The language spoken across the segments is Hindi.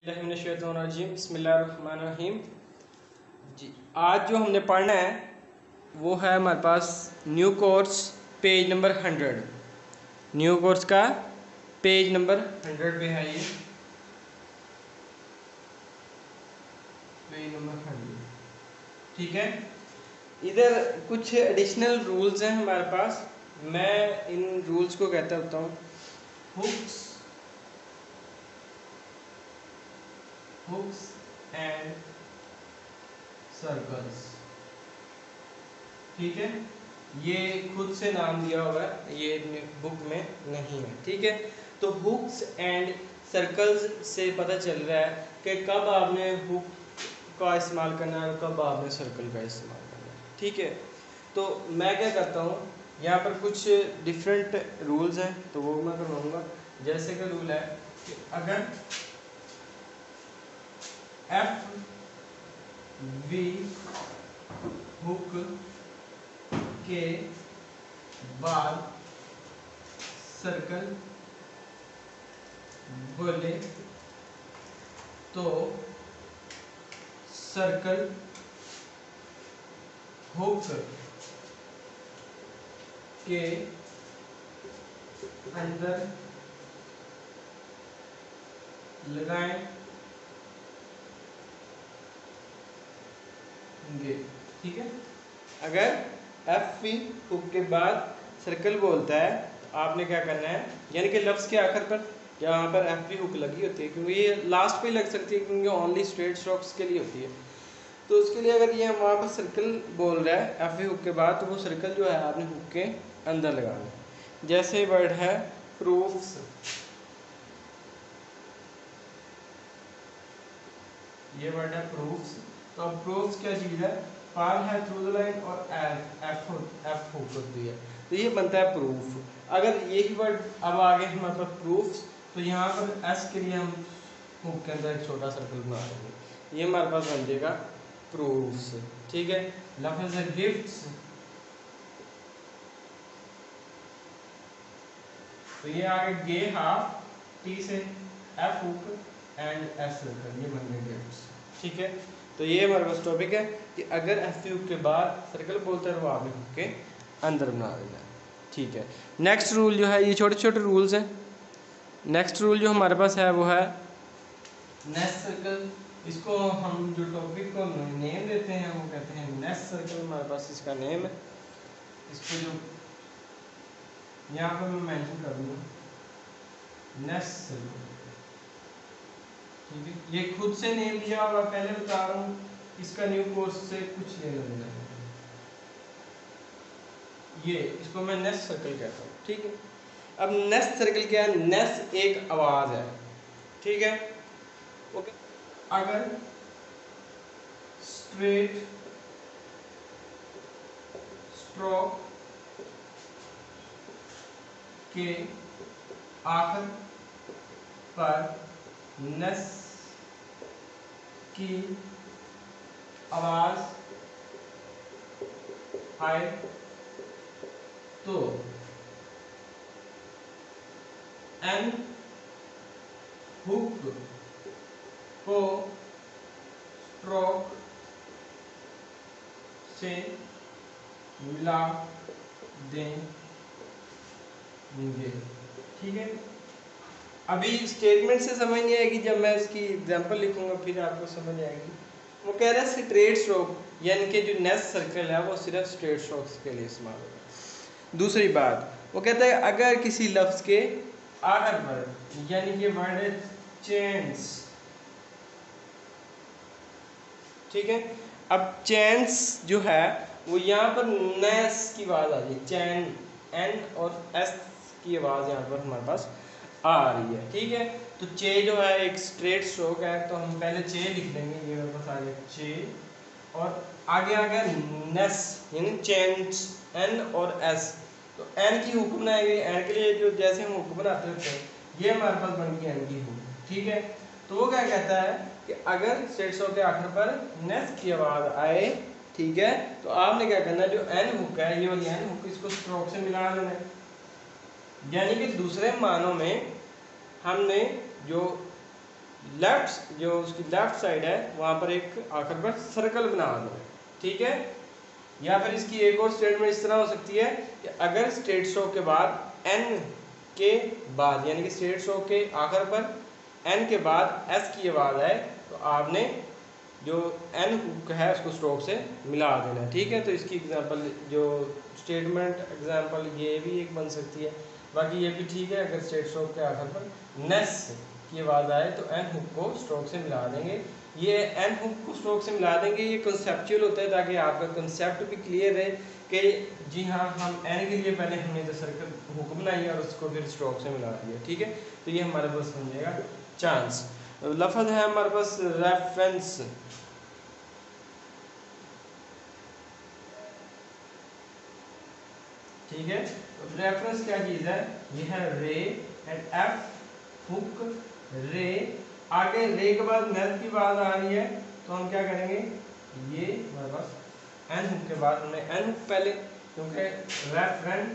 बिस्मिल्लाहिर्रहमानिर्रहीम। जी, आज जो हमने पढ़ना है वो है हमारे पास new course page number 100। New course का पेज नंबर 100 पे है ये पेज नंबर 100। ठीक है, इधर कुछ एडिशनल रूल्स हैं हमारे पास। मैं इन रूल्स को कहता होता हूँ हुक्स एंड सर्कल्स। ठीक है, ये खुद से नाम दिया हुआ है, ये बुक में नहीं है। ठीक है, तो हुक्स एंड सर्कल्स से पता चल रहा है कि कब आपने हुक का इस्तेमाल करना है और कब आपने सर्कल का इस्तेमाल करना है। ठीक है, तो मैं क्या करता हूँ, यहाँ पर कुछ डिफरेंट रूल्स हैं तो वो मैं करवाऊँगा। जैसे कि रूल है कि अगर एफ वी हुक के बाद सर्कल बोले तो सर्कल हुक के अंदर लगाएंगे। ठीक है, अगर एफ वी हुक के बाद सर्कल बोलता है, आपने क्या करना है, यानी कि लफ्ज़ के आखिर पर यहाँ पर एफ वी हुक लगी होती है, क्योंकि ये लास्ट पे लग सकती है क्योंकि ओनली स्ट्रेट स्ट्रोक्स के लिए होती है। तो उसके लिए अगर ये वहाँ पर सर्कल बोल रहा है एफ वी हुक के बाद, तो वो सर्कल जो है आपने हुक के अंदर लगाना है। जैसे वर्ड है प्रूफ्स, ये वर्ड है प्रूफ्स। तो अब प्रूफ्स क्या चीज़ है, पार है थ्रू द लाइन और एफ हुक होती है, तो ये बनता है प्रूफ। अगर यही वर्ड अब आगे हमारे पास प्रूफ्स, तो यहाँ पर एस के लिए हम हुक के अंदर एक छोटा सर्कल बना देंगे, ये हमारे पास बन जाएगा प्रूफ्स। ठीक है, लफ्ज़ है गिफ्ट्स, तो ये आगे गे हाफ टी से F hook and S circle, ये बन गए गिफ्ट्स। ठीक है, तो ये हमारे पास टॉपिक है कि अगर एफ हुक के बाद सर्कल बोलते हैं तो आपने हुक के अंदर बना देना है। ठीक है, नेक्स्ट रूल जो है, ये छोटे छोटे रूल्स हैं। नेक्स्ट रूल जो हमारे पास है वो है नेस्ट सर्कल। इसको हम जो टॉपिक को नेम देते हैं वो कहते हैं नेस्ट सर्कल, हमारे पास इसका नेम है। इसको जो यहाँ पर मैं मेंशन कर दूँगा नेस्ट सर्कल। ठीक है, ये खुद से नेम दिया हुआ, पहले बता रहा हूँ, इसका न्यू कोर्स से कुछ लेना देना नहीं। ये इसको मैं नेस्ट सर्कल कहता हूँ। ठीक है, अब नेस्ट सर्कल क्या है, नेस्ट एक आवाज है। ठीक है, ओके, अगर स्ट्रेट स्ट्रोक के आखिर पर नस की आवाज आए तो एन हुक को स्ट्रोक से मिला देंगे। ठीक है, अभी स्टेटमेंट से समझ नहीं आएगी, जब मैं इसकी एग्जांपल लिखूंगा फिर आपको समझ आएगी। वो कह रहा है स्ट्रेट स्ट्रोक, यानी कि जो नेस्ट सर्कल है वो सिर्फ स्ट्रेट स्ट्रोक्स के लिए इस्तेमाल होगा। दूसरी बात, वो कहता है अगर किसी लफ्ज़ के आखिर पर, यानी कि वर्ड है चेंस। ठीक है, अब चेंस जो है वो यहाँ पर नेस की आवाज़ आ रही है, चैन एन और एस की आवाज़ यहाँ पर हमारे पास आ रही है। ठीक है, तो चे जो है एक स्ट्रेट स्ट्रोक है, तो हम पहले चे लिख देंगे, ये मेरे पास आ गया चे, और आगे आ गया नेस यानी चेंस एन और एस। तो एन की हुक बनाएंगे, एन के लिए जो जैसे हम हुक बनाते होते हैं, ये हमारे पास बन गई एन की हुक। ठीक है, तो वो क्या कहता है कि अगर स्ट्रेट स्ट्रोक के आखिर पर नेस की आवाज़ आए, ठीक है, तो आपने क्या करना है, जो एन हुक है, ये वाली एन हुक, इसको स्ट्रोक से मिला देना है। यानी कि दूसरे मानों में हमने जो लेफ्ट जो उसकी लेफ्ट साइड है वहाँ पर एक आखिर पर सर्कल बना दो, ठीक है। या फिर इसकी एक और स्टेटमेंट इस तरह हो सकती है कि अगर स्टेट स्ट्रोक के बाद एन के बाद यानी कि स्टेट स्ट्रोक के आखिर पर एन के बाद एस की आवाज़ आए तो आपने जो एन हुक है उसको स्ट्रोक से मिला देना, ठीक है। तो इसकी एग्जांपल जो स्टेटमेंट एग्जांपल ये भी एक बन सकती है। बाकी ये भी ठीक है, अगर स्टेट स्ट्रोक के आखिर पर नेस की आवाज़ आए तो एन हुक को स्ट्रोक से मिला देंगे। ये एन हुक को स्ट्रोक से मिला देंगे, ये कंसेप्चुअल होता है ताकि आपका कंसेप्ट भी क्लियर है कि जी हाँ हम एन के लिए पहले हमने जो सर्कल हुक बनाई और उसको फिर स्ट्रोक से मिला दिया, ठीक है। तो ये हमारे पास बन जाएगा चांस। लफ्ज़ है हमारे पास रेफरेंस, ठीक है। तो रेफरेंस क्या चीज़ है, ये है रे एंड एफ हुक रे, आगे रे के बाद नेल की बात आ रही है तो हम क्या करेंगे, ये हमारे पास एन हुक के बाद हमने एन हुक पहले क्योंकि रेफरेंस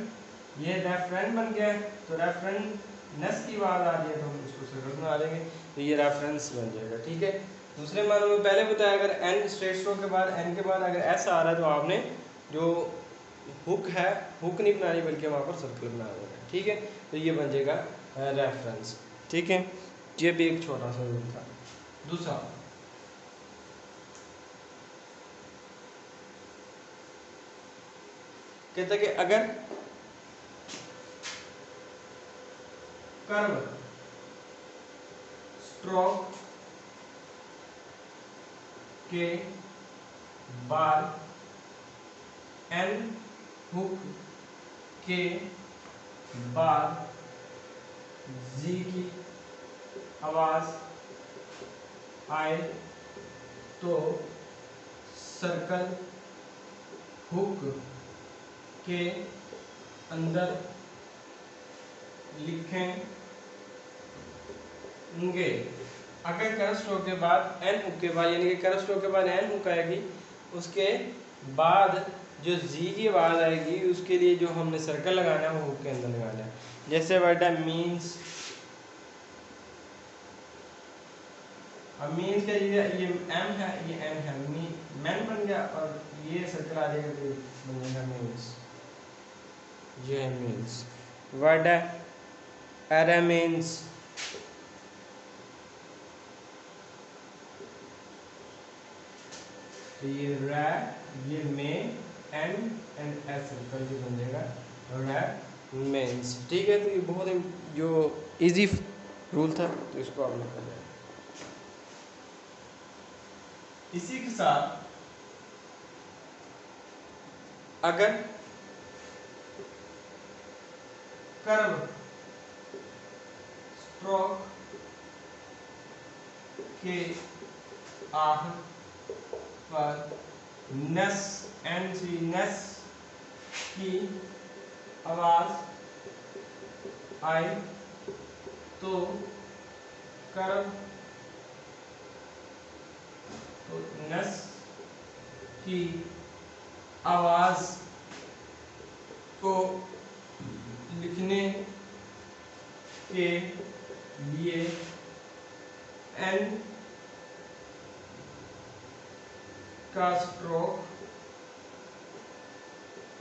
ये रेफरेंस बन गया है तो रेफरेंस की बात आ रही है तो हम इसको सर्कल में आ जाएंगे तो ये रेफरेंस बन जाएगा, ठीक है। दूसरे मानों में पहले बताया अगर एन स्ट्रेट स्ट्रोक के बाद एन के बाद अगर एस आ रहा है तो आपने जो हुक है हुक नहीं बनानी बल्कि वहाँ पर सर्कल बना देना है, ठीक है। तो ये बन जाएगा रेफरेंस, ठीक है। ये भी एक छोटा सा रूल था। दूसरा कहता है कि अगर कर्व स्ट्रोक के बाद एन हुक के बाद जी की आवाज आए तो सर्कल हुक के अंदर लिखेंगे। अगर कर्व स्ट्रोक के बाद एन हुक के बाद यानी कि कर्व स्ट्रोक के बाद एन हुक आएगी उसके बाद जो जी की आवाज़ आएगी उसके लिए जो हमने सर्कल लगाना है वो हुक के अंदर लगाना है। जैसे वर्ड है मीन्स, अब मीन्स क्या ये एम है ये एम है मैन बन गया और ये सर्कल आ जाएगा तो बन जाएगा मीन्स, ये है मीन्स। वर्ड है एरेमीन्स, तो ये रै ये में एन एंड एस सर्कल जो बन जाएगा रै मीन्स, ठीक है। तो ये बहुत जो इजी रूल था तो इसको आपने कर लिया। इसी के साथ अगर कर्व स्ट्रोक के आखिर पर नस एन सी नस की आवाज आए तो कर्व तो नस की आवाज को लिखने के लिए एन का स्ट्रोक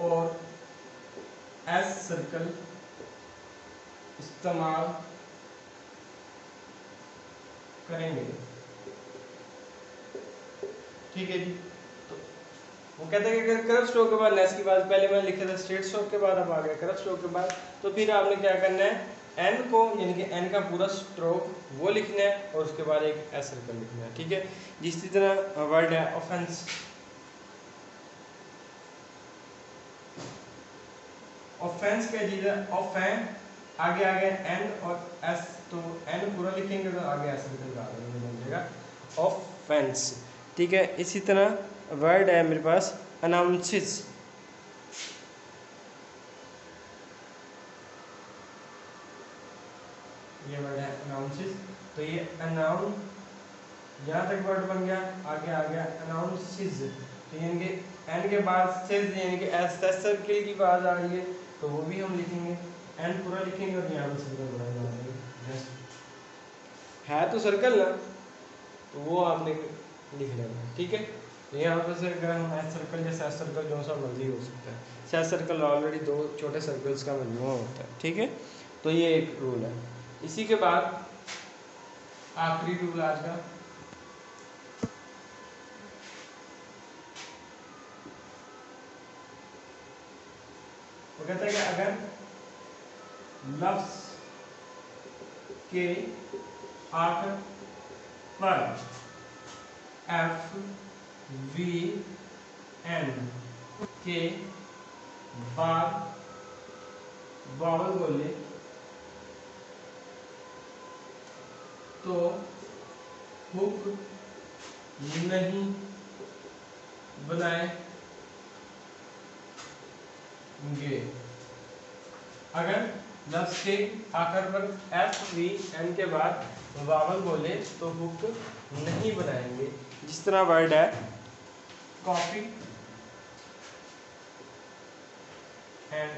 और एस सर्कल इस्तेमाल करेंगे, ठीक है जी। तो वो कहते हैं कि अगर कर्व स्ट्रोक के बाद नेस की बात पहले मैंने लिखा था स्ट्रेट स्ट्रोक के बाद अब आ गया कर्व स्ट्रोक के बाद तो फिर आपने क्या करना है एन को यानी कि एन का पूरा स्ट्रोक वो लिखना है और उसके बाद एक एस सर्कल लिखना है, ठीक है। जिस तरह वर्ड है ऑफेंस, ऑफेंस क्या चीज है ऑफेन आगे आगे एन और एस तो एन पूरा लिखेंगे तो आगे एस सर्कल बन जाएगा ऑफेंस, ठीक है। इसी तरह वर्ड है मेरे पास अनाउंसेस, ये वर्ड है अनाउंसेस तो ये अनाउन यहाँ तक वर्ड बन गया आगे आ गया अनाउंसेस तो यानी कि एन के बाद सेज यानी कि एस सर्कल की बात आ रही है तो वो भी हम लिखेंगे एन पूरा लिखेंगे और यहाँ पर सर्कल बना देंगे, है तो सर्कल ना, तो वो आपने लिख लेना है। ठीक है, तो यहाँ पर से अगर हम एस सर्कल या सेट सर्कल जो सा मर्जी हो सकता है, सेट सर्कल ऑलरेडी 2 छोटे सर्कल्स का मजमूआ होता है। ठीक है, तो ये एक रूल है। इसी के बाद आखिरी रूल आज का, वो कहता है कि अगर लफ्ज के आखिर पर एफ वी एन के बाद वावल बोले तो हुक नहीं बनाएंगे। अगर लफ्ज के आखिर पर एफ वी एन के बाद वावल बोले तो हुक नहीं बनाएंगे। जिस तरह वर्ड है कॉफी एंड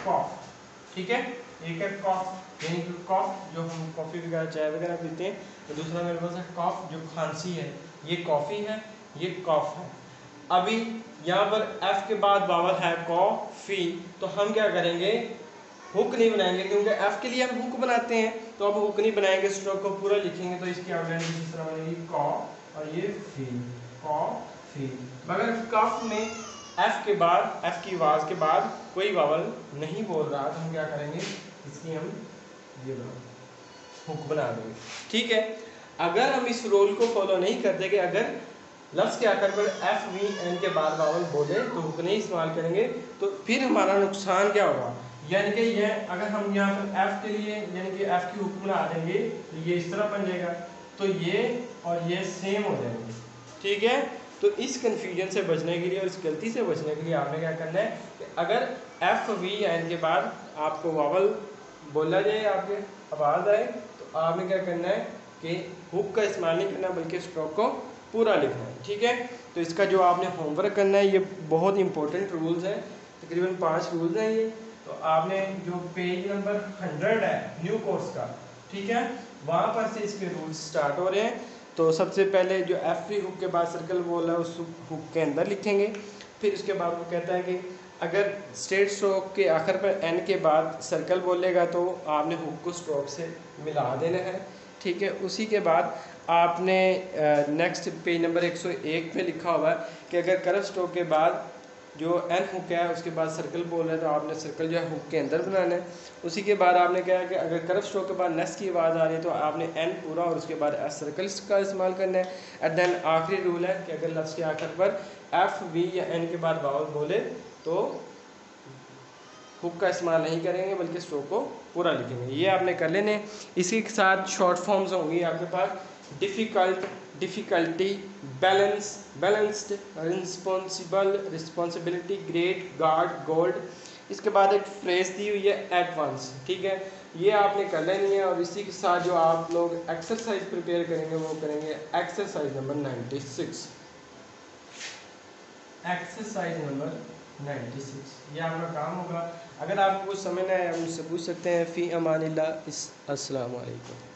कॉफ। ठीक है, एक है कॉफ यानी कि कॉफ जो हम कॉफ़ी वगैरह चाय वगैरह पीते हैं, तो दूसरा मेरे पास है कॉफ जो खांसी है, ये कॉफ़ी है, ये कॉफ है। अभी यहाँ पर एफ के बाद वावल है कॉफी, तो हम क्या करेंगे, हुक नहीं बनाएंगे, क्योंकि एफ के लिए हम हुक बनाते हैं, तो अब हुक नहीं बनाएंगे, स्ट्रोक को पूरा लिखेंगे। तो इसकी आउटलाइन इस तरह बनेगी कॉ और ये फी, कॉफी। मगर कफ में एफ के बाद, एफ की आवाज के बाद कोई वावल नहीं बोल रहा, तो हम क्या करेंगे, इसकी हम ये हुक बना देंगे। ठीक है, अगर हम इस रूल को फॉलो नहीं करते कि अगर लफ्ज के आकर पर एफ वी एन के बाद वावल बोले तो हुक नहीं इस्तेमाल करेंगे, तो फिर हमारा नुकसान क्या होगा, यानी कि ये अगर हम यहाँ पर एफ के लिए यानी कि एफ की हुक बना देंगे तो ये इस तरह बन जाएगा, तो ये और ये सेम हो जाएंगे। ठीक है, तो इस कंफ्यूजन से बचने के लिए और इस गलती से बचने के लिए आपने क्या करना है कि अगर एफ वी एन के बाद आपको वावल बोला जाए, आपके आवाज़ आए, तो आपने क्या करना है कि हुक का इस्तेमाल नहीं करना, बल्कि स्ट्रोक को पूरा लिखना है। ठीक है, तो इसका जो आपने होमवर्क करना है, ये बहुत इंपॉर्टेंट रूल्स हैं, तकरीबन 5 रूल्स हैं ये। तो आपने जो पेज नंबर 100 है न्यू कोर्स का, ठीक है, वहाँ पर से इसके रूल्स स्टार्ट हो रहे हैं। तो सबसे पहले जो एफ वी हुक के बाद सर्कल बोल रहा है उस हुक के अंदर लिखेंगे। फिर उसके बाद वो कहता है कि अगर स्ट्रेट स्ट्रोक के आखिर पर एन के बाद सर्कल बोलेगा तो आपने हुक को स्ट्रोक से मिला देना है। ठीक है, उसी के बाद आपने नेक्स्ट पेज नंबर 101 में लिखा हुआ है कि अगर कर्व स्ट्रोक के बाद जो एन हुक है उसके बाद सर्कल बोल रहे हैं, तो आपने सर्कल जो है हुक के अंदर बनाना है। उसी के बाद आपने कहा कि अगर कर्व स्ट्रोक के बाद नेस की आवाज़ आ रही है तो आपने एन पूरा और उसके बाद एस सर्कल्स का इस्तेमाल करना है। एंड देन आखिरी रूल है कि अगर लफ्ज़ के आखिर पर एफ वी या एन के बाद वावल बोले तो हुक का इस्तेमाल नहीं करेंगे, बल्कि स्ट्रोक को पूरा लिखेंगे। ये आपने कर लेने। इसी के साथ शॉर्ट फॉर्म्स होंगी आपके पास, difficult, difficulty, balance, balanced, responsible, responsibility, great, guard, gold. इसके बाद एक फ्रेज दी हुई है एडवांस। ठीक है, ये आपने कर लेनी है। और इसी के साथ जो आप लोग एक्सरसाइज प्रिपेयर करेंगे वो करेंगे एक्सरसाइज नंबर 96। एक्सरसाइज नंबर 96 ये आपका काम होगा। अगर आपको कुछ समझना है आप मुझसे पूछ सकते हैं। फ़ी अमानिल्लाह। अस्सलाम वालेकुम।